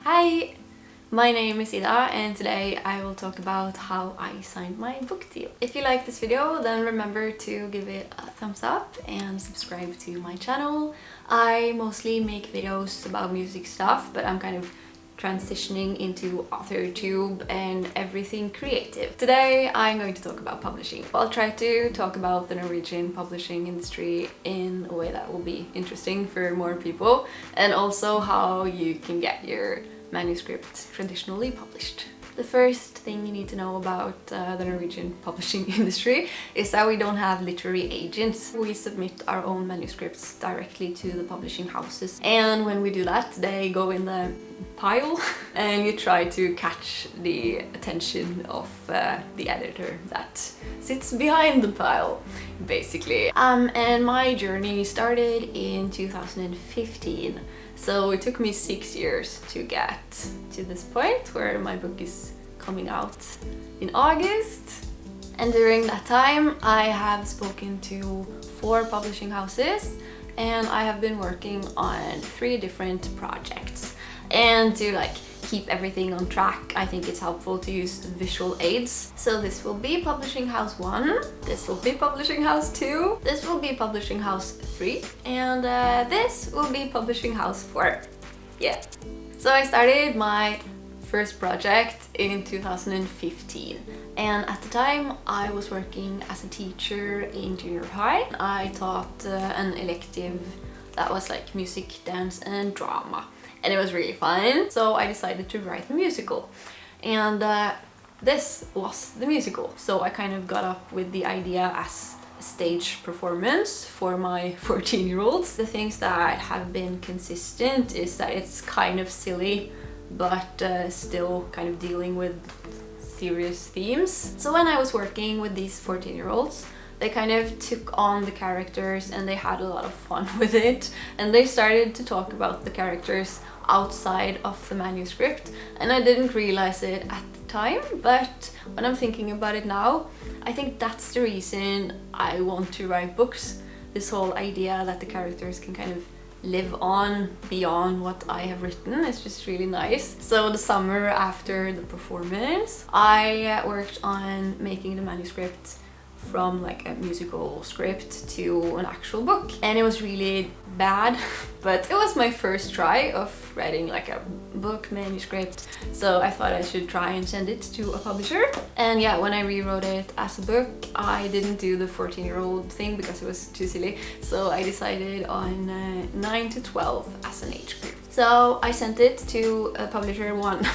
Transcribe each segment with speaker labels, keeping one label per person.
Speaker 1: Hi, my name is Ida and today I will talk about how I signed my book deal. If you like this video, then remember to give it a thumbs up and subscribe to my channel. I mostly make videos about music stuff, but I'm kind of transitioning into AuthorTube and everything creative. Today I'm going to talk about publishing. I'll try to talk about the Norwegian publishing industry in a way that will be interesting for more people, and also how you can get your manuscript traditionally published. The first thing you need to know about the Norwegian publishing industry is that we don't have literary agents. We submit our own manuscripts directly to the publishing houses, and when we do that, they go in the pile and you try to catch the attention of the editor that sits behind the pile, basically. And my journey started in 2015. So it took me 6 years to get to this point where my book is coming out in August. And during that time I have spoken to 4 publishing houses and I have been working on 3 different projects. And to keep everything on track, I think it's helpful to use visual aids. So this will be Publishing House 1, this will be Publishing House 2, this will be Publishing House 3, and this will be Publishing House 4. Yeah. So I started my first project in 2015, and at the time I was working as a teacher in junior high. I taught an elective that was like music, dance and drama. And it was really fun, so I decided to write a musical. And this was the musical. So I kind of got up with the idea as a stage performance for my 14-year-olds. The things that have been consistent is that it's kind of silly, but still kind of dealing with serious themes. So when I was working with these 14-year-olds, they kind of took on the characters and they had a lot of fun with it, and they started to talk about the characters outside of the manuscript, and I didn't realize it at the time, but when I'm thinking about it now, I think that's the reason I want to write books. This whole idea that the characters can kind of live on beyond what I have written is just really nice. So the summer after the performance, I worked on making the manuscript from like a musical script to an actual book, and it was really bad but it was my first try of writing like a book manuscript, so I thought I should try and send it to a publisher. And yeah, when I rewrote it as a book, I didn't do the 14-year-old thing because it was too silly, so I decided on 9 to 12 as an age group. So I sent it to publisher 1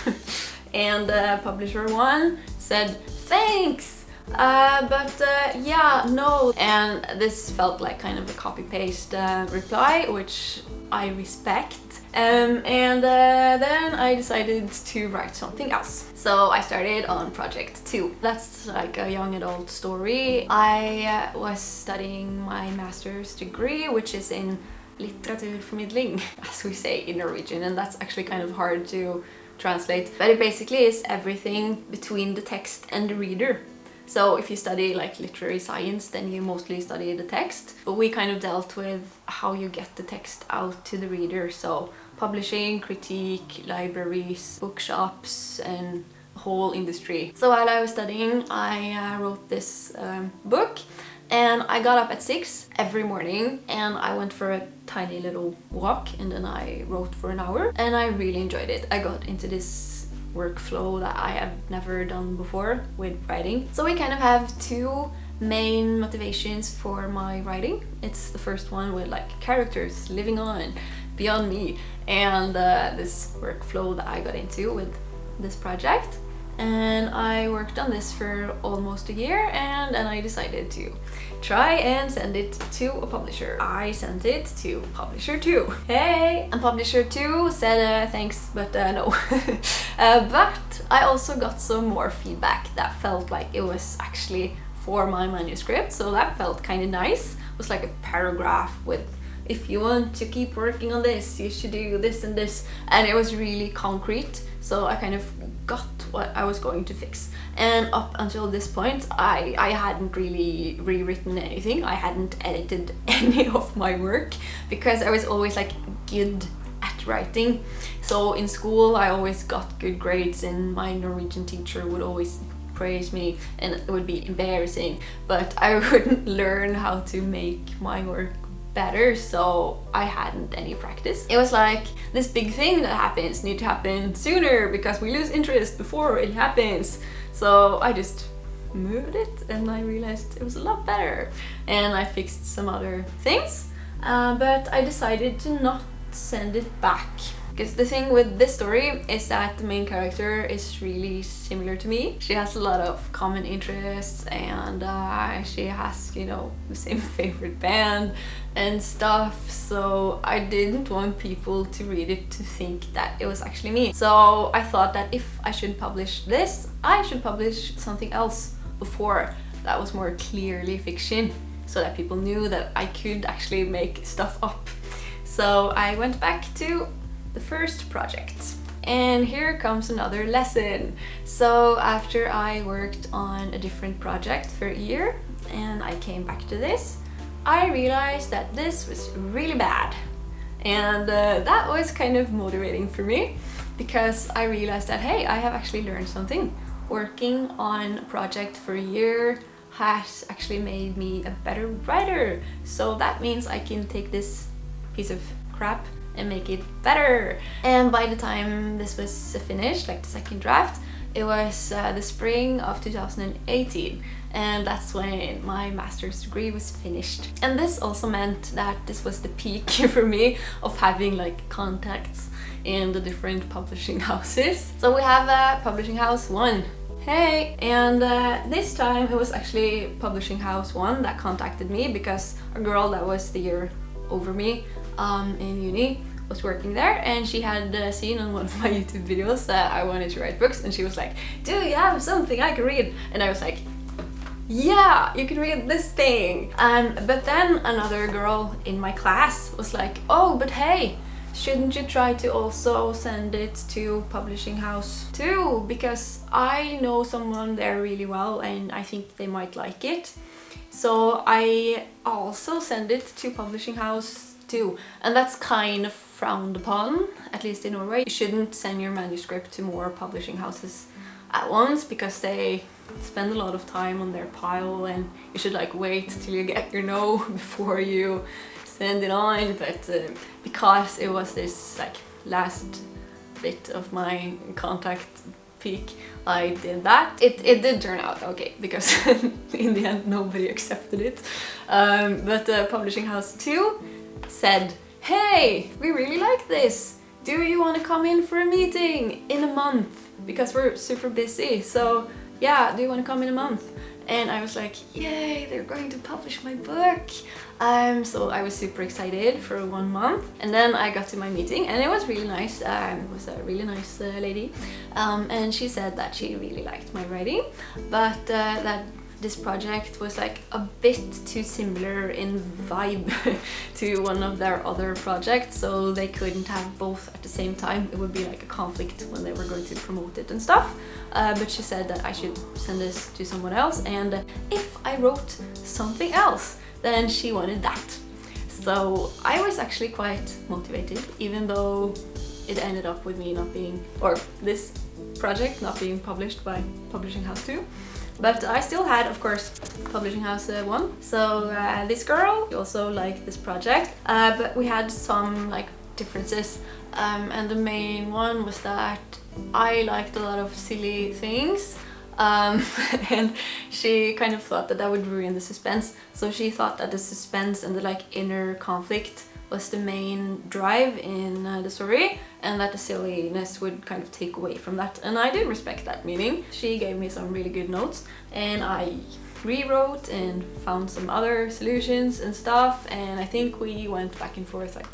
Speaker 1: and publisher 1 said thanks, yeah, no. And this felt like kind of a copy-paste reply, which I respect. And then I decided to write something else. So I started on project 2. That's like a young adult story. I was studying my master's degree, which is in litteraturformidling, as we say in Norwegian, and that's actually kind of hard to translate. But it basically is everything between the text and the reader. So if you study like literary science, then you mostly study the text, but we kind of dealt with how you get the text out to the reader. So publishing, critique, libraries, bookshops, and the whole industry. So while I was studying, I wrote this book, and I got up at 6 every morning and I went for a tiny little walk, and then I wrote for an hour, and I really enjoyed it. I got into this workflow that I have never done before with writing. So we kind of have 2 main motivations for my writing. It's the first one with like characters living on beyond me, and this workflow that I got into with this project. And I worked on this for almost a year, and then I decided to try and send it to a publisher. I sent it to publisher 2. Hey! And publisher 2 said thanks, but no. But I also got some more feedback that felt like it was actually for my manuscript, so that felt kind of nice. It was like a paragraph with, if you want to keep working on this, you should do this and this, and it was really concrete, so I kind of got what I was going to fix. And up until this point, I hadn't really rewritten anything. I hadn't edited any of my work because I was always like good at hate writing. So in school I always got good grades and my Norwegian teacher would always praise me, and it would be embarrassing, but I wouldn't learn how to make my work better, so I hadn't any practice. It was like this big thing that happens need to happen sooner because we lose interest before it happens. So I just moved it and I realized it was a lot better, and I fixed some other things, but I decided to not send it back. Because the thing with this story is that the main character is really similar to me. She has a lot of common interests, and she has, you know, the same favorite band and stuff. So I didn't want people to read it to think that it was actually me. So I thought that if I should publish this, I should publish something else before that was more clearly fiction, so that people knew that I could actually make stuff up. So I went back to the first project. And here comes another lesson. So after I worked on a different project for a year and I came back to this, I realized that this was really bad. And that was kind of motivating for me, because I realized that, hey, I have actually learned something. Working on a project for a year has actually made me a better writer. So that means I can take this piece of crap and make it better. And by the time this was finished, like the second draft, it was the spring of 2018, and that's when my master's degree was finished. And this also meant that this was the peak for me of having like contacts in the different publishing houses. So we have publishing house 1. Hey! And this time it was actually publishing house 1 that contacted me, because a girl that was the year over me in uni was working there, and she had seen on one of my YouTube videos that I wanted to write books, and she was like, do you have something I can read? And I was like, yeah, you can read this thing. But then another girl in my class was like, oh, but hey, shouldn't you try to also send it to publishing house 2, because I know someone there really well and I think they might like it. So I also send it to publishing house 2, and that's kind of frowned upon, at least in Norway. You shouldn't send your manuscript to more publishing houses at once, because they spend a lot of time on their pile, and you should like wait till you get your no before you send it on. But because it was this like last bit of my contact peak, I did that. It did turn out okay, because in the end nobody accepted it. But publishing house 2 said, hey, we really like this. Do you want to come in for a meeting in a month? Because we're super busy. So yeah, do you want to come in a month? And I was like, yay, they're going to publish my book. So I was super excited for 1 month. And then I got to my meeting, and it was really nice. It was a really nice lady. And she said that she really liked my writing, but that this project was like a bit too similar in vibe to one of their other projects, so they couldn't have both at the same time. It would be like a conflict when they were going to promote it and stuff. But she said that I should send this to someone else, and if I wrote something else, then she wanted that. So I was actually quite motivated, even though it ended up with me not being, or this project not being published by Publishing House 2. But I still had, of course, Publishing House 1. So this girl also liked this project, but we had some like differences. And the main one was that I liked a lot of silly things. And she kind of thought that that would ruin the suspense. So she thought that the suspense and the like inner conflict was the main drive in the story, and that the silliness would kind of take away from that. And I did respect that meaning. She gave me some really good notes, and I rewrote and found some other solutions and stuff, and I think we went back and forth like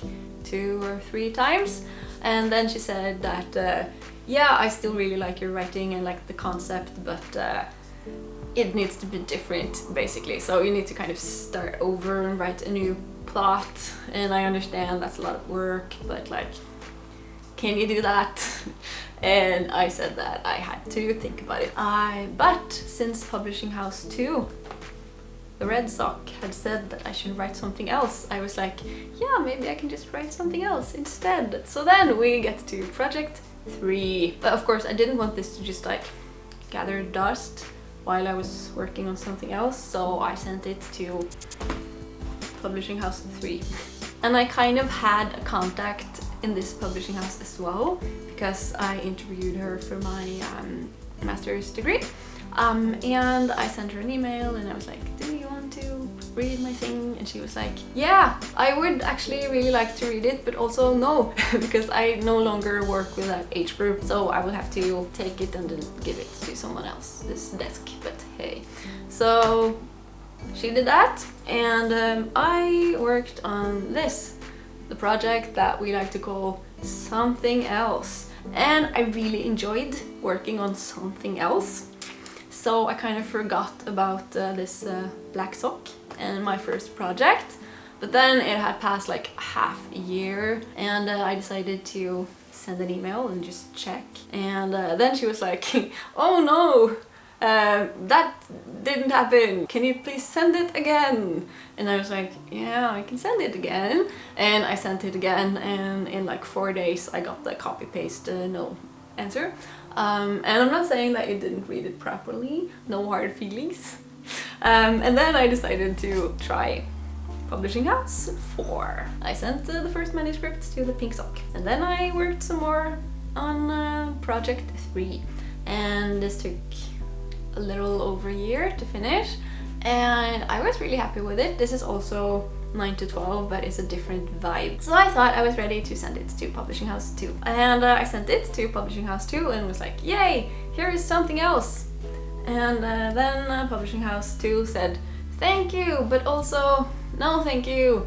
Speaker 1: 2 or 3 times. And then she said that yeah, I still really like your writing and like the concept, but it needs to be different, basically. So you need to kind of start over and write a new plot. And I understand that's a lot of work, but like, can you do that? And I said that I had to think about it. But since Publishing House 2 the red sock had said that I should write something else, I was like, yeah, maybe I can just write something else instead. So then we get to project 3. But of course I didn't want this to just like gather dust while I was working on something else, so I sent it to publishing house 3. And I kind of had a contact in this publishing house as well, because I interviewed her for my master's degree. And I sent her an email and I was like, do you want to read my thing? And she was like, yeah, I would actually really like to read it, but also no, because I no longer work with that age group, so I will have to take it and then give it to someone else, this desk, but hey. So she did that, and I worked on this, the project that we like to call something else. And I really enjoyed working on something else. So I kind of forgot about this black sock and my first project. But then it had passed like half a year, and I decided to send an email and just check. And then she was like, oh no, that didn't happen. Can you please send it again? And I was like, yeah, I can send it again. And I sent it again, and in like 4 days I got the copy-paste no answer. And I'm not saying that you didn't read it properly, no hard feelings. And then I decided to try publishing house 4. I sent the first manuscript to the pink sock, and then I worked some more on project 3. And this took a little over a year to finish, and I was really happy with it. This is also 9 to 12, but it's a different vibe. So I thought I was ready to send it to publishing house 2. And I sent it to publishing house 2 and was like, yay, here is something else. And then publishing house 2 said, thank you, but also no thank you.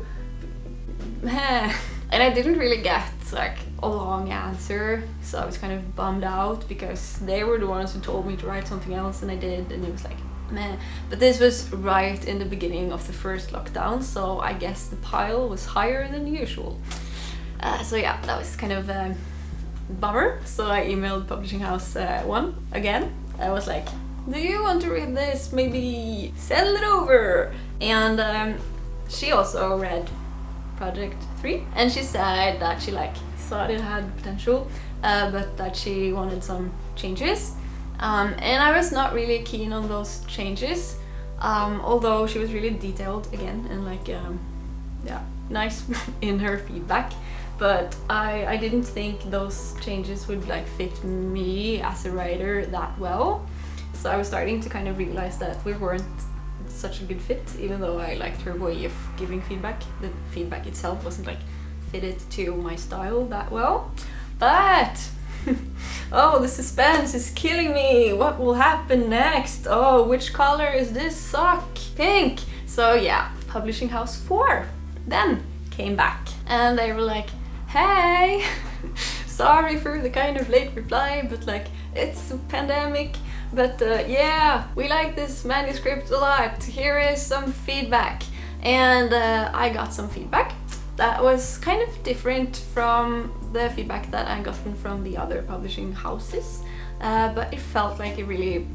Speaker 1: And I didn't really get like a long answer, so I was kind of bummed out because they were the ones who told me to write something else, and I did, and it was like meh. But this was right in the beginning of the first lockdown, so I guess the pile was higher than usual. So yeah, that was kind of a bummer. So I emailed publishing house 1 again. I was like, do you want to read this? Maybe send it over. And she also read project 3, and she said that she like thought it had potential, but that she wanted some changes. And I was not really keen on those changes, although she was really detailed again and like yeah, nice in her feedback. But I didn't think those changes would like fit me as a writer that well. So I was starting to kind of realize that we weren't such a good fit, even though I liked her way of giving feedback. The feedback itself wasn't like fitted to my style that well. But oh, the suspense is killing me. What will happen next? Oh, which color is this sock? Pink. So yeah, publishing house 4 then came back, and they were like, hey, sorry for the kind of late reply, but like it's a pandemic, but yeah, we like this manuscript a lot. Here is some feedback. And I got some feedback that was kind of different from the feedback that I gotten from the other publishing houses, but it felt like it really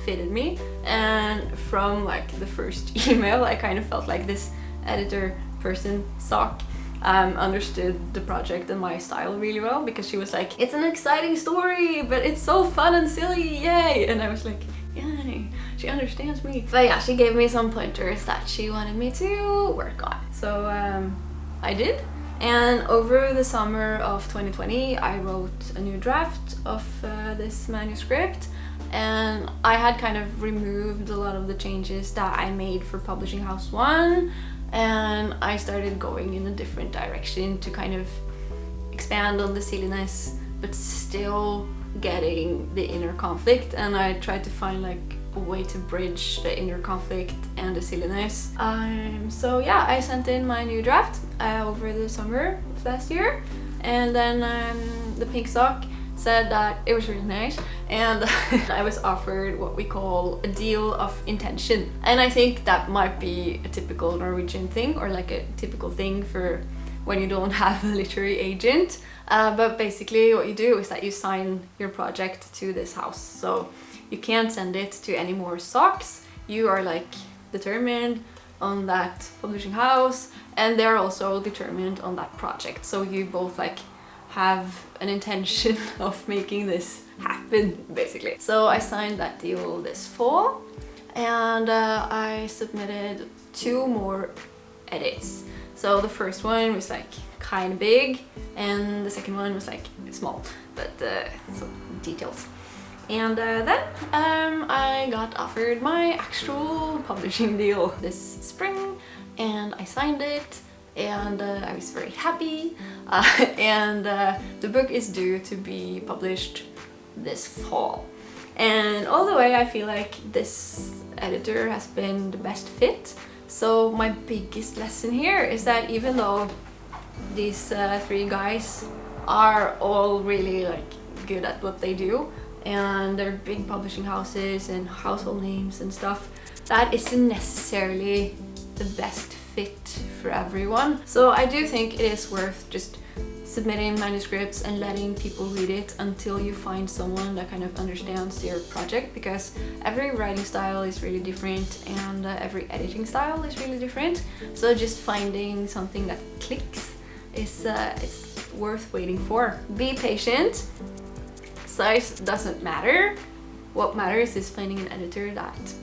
Speaker 1: fitted me. And from like the first email, I kind of felt like this editor person, Sock, understood the project and my style really well, because she was like, it's an exciting story, but it's so fun and silly, yay! And I was like, yay, she understands me. But yeah, she gave me some pointers that she wanted me to work on. So I did, and over the summer of 2020 I wrote a new draft of this manuscript, and I had kind of removed a lot of the changes that I made for publishing house 1, and I started going in a different direction to kind of expand on the silliness but still getting the inner conflict. And I tried to find like a way to bridge the inner conflict and the silliness. So yeah, I sent in my new draft over the summer of last year, and then the pink sock said that it was really nice, and I was offered what we call a deal of intention. And I think that might be a typical Norwegian thing, or like a typical thing for when you don't have a literary agent. But basically what you do is that you sign your project to this house. So you can't send it to any more socks. You are like determined on that publishing house, and they're also determined on that project. So you both like have an intention of making this happen, basically. So I signed that deal this fall, and I submitted 2 more edits. So the first one was like kind of big, and the second one was like small, but so details. And then I got offered my actual publishing deal this spring, and I signed it, and I was very happy. And the book is due to be published this fall. And all the way I feel like this editor has been the best fit. So my biggest lesson here is that even though these 3 guys are all really like good at what they do, and they're big publishing houses and household names and stuff, that isn't necessarily the best fit for everyone. So I do think it is worth just submitting manuscripts and letting people read it until you find someone that kind of understands your project, because every writing style is really different, and every editing style is really different. So just finding something that clicks is worth waiting for. Be patient. Size doesn't matter. What matters is finding an editor that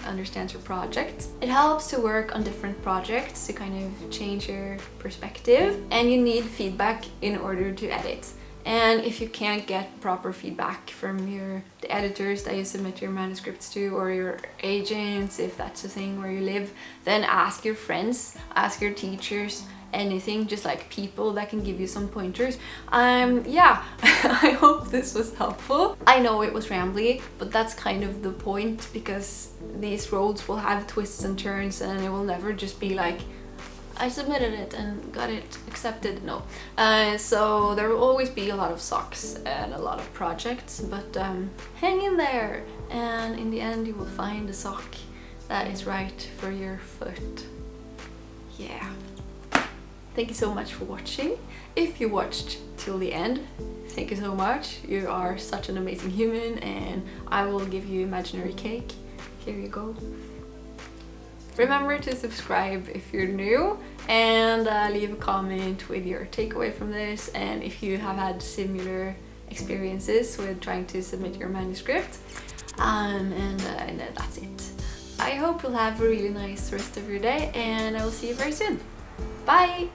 Speaker 1: understands your project. It helps to work on different projects to kind of change your perspective, and you need feedback in order to edit. And if you can't get proper feedback from the editors that you submit your manuscripts to, or your agents, if that's the thing where you live, then ask your friends, ask your teachers, anything, just like people that can give you some pointers. Yeah, I hope this was helpful. I know it was rambly, but that's kind of the point, because these roads will have twists and turns, and it will never just be like, I submitted it and got it accepted. No. So there will always be a lot of socks and a lot of projects, but hang in there, and in the end you will find the sock that is right for your foot. Yeah. Thank you so much for watching. If you watched till the end, thank you so much. You are such an amazing human, and I will give you imaginary cake. Here you go. Remember to subscribe if you're new, and leave a comment with your takeaway from this, and if you have had similar experiences with trying to submit your manuscript. And that's it. I hope you'll have a really nice rest of your day, and I will see you very soon. Bye!